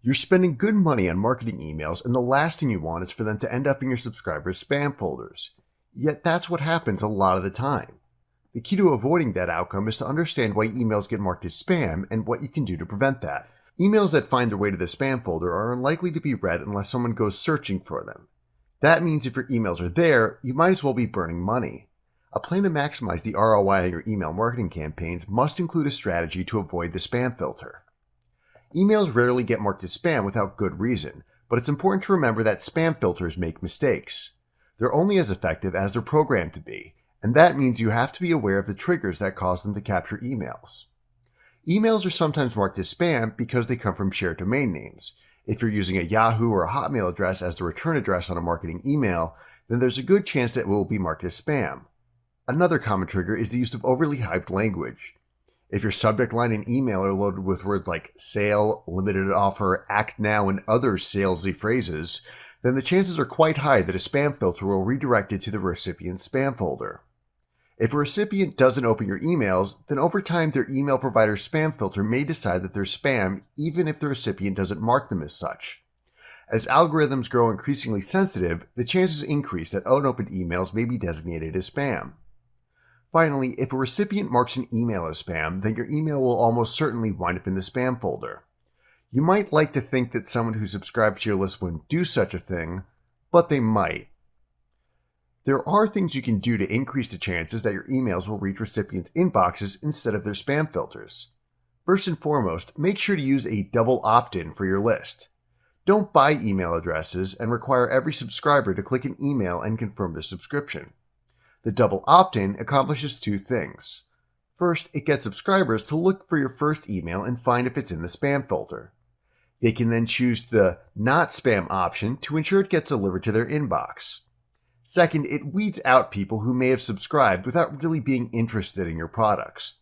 You're spending good money on marketing emails, and the last thing you want is for them to end up in your subscribers' spam folders. Yet that's what happens a lot of the time. The key to avoiding that outcome is to understand why emails get marked as spam and what you can do to prevent that. Emails that find their way to the spam folder are unlikely to be read unless someone goes searching for them. That means if your emails are there, you might as well be burning money. A plan to maximize the ROI on your email marketing campaigns must include a strategy to avoid the spam filter. Emails rarely get marked as spam without good reason, but it's important to remember that spam filters make mistakes. They're only as effective as they're programmed to be, and that means you have to be aware of the triggers that cause them to capture emails. Emails are sometimes marked as spam because they come from shared domain names. If you're using a Yahoo or a Hotmail address as the return address on a marketing email, then there's a good chance that it will be marked as spam. Another common trigger is the use of overly hyped language. If your subject line and email are loaded with words like sale, limited offer, act now, and other salesy phrases, then the chances are quite high that a spam filter will redirect it to the recipient's spam folder. If a recipient doesn't open your emails, then over time their email provider's spam filter may decide that they're spam even if the recipient doesn't mark them as such. As algorithms grow increasingly sensitive, the chances increase that unopened emails may be designated as spam. Finally, if a recipient marks an email as spam, then your email will almost certainly wind up in the spam folder. You might like to think that someone who subscribed to your list wouldn't do such a thing, but they might. There are things you can do to increase the chances that your emails will reach recipients' inboxes instead of their spam filters. First and foremost, make sure to use a double opt-in for your list. Don't buy email addresses and require every subscriber to click an email and confirm their subscription. The double opt-in accomplishes two things. First, it gets subscribers to look for your first email and find if it's in the spam folder. They can then choose the not spam option to ensure it gets delivered to their inbox. Second, it weeds out people who may have subscribed without really being interested in your products.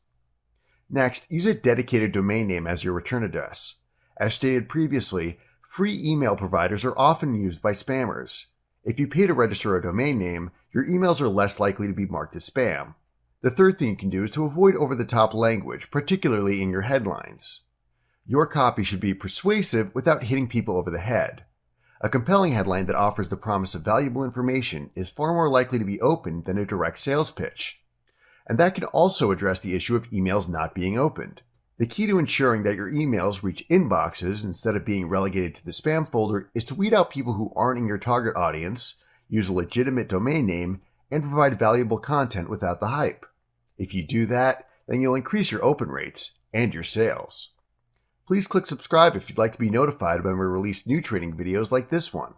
Next, use a dedicated domain name as your return address. As stated previously, free email providers are often used by spammers. If you pay to register a domain name, your emails are less likely to be marked as spam. The third thing you can do is to avoid over-the-top language, particularly in your headlines. Your copy should be persuasive without hitting people over the head. A compelling headline that offers the promise of valuable information is far more likely to be opened than a direct sales pitch. And that can also address the issue of emails not being opened. The key to ensuring that your emails reach inboxes instead of being relegated to the spam folder is to weed out people who aren't in your target audience, use a legitimate domain name, and provide valuable content without the hype. If you do that, then you'll increase your open rates and your sales. Please click subscribe if you'd like to be notified when we release new training videos like this one.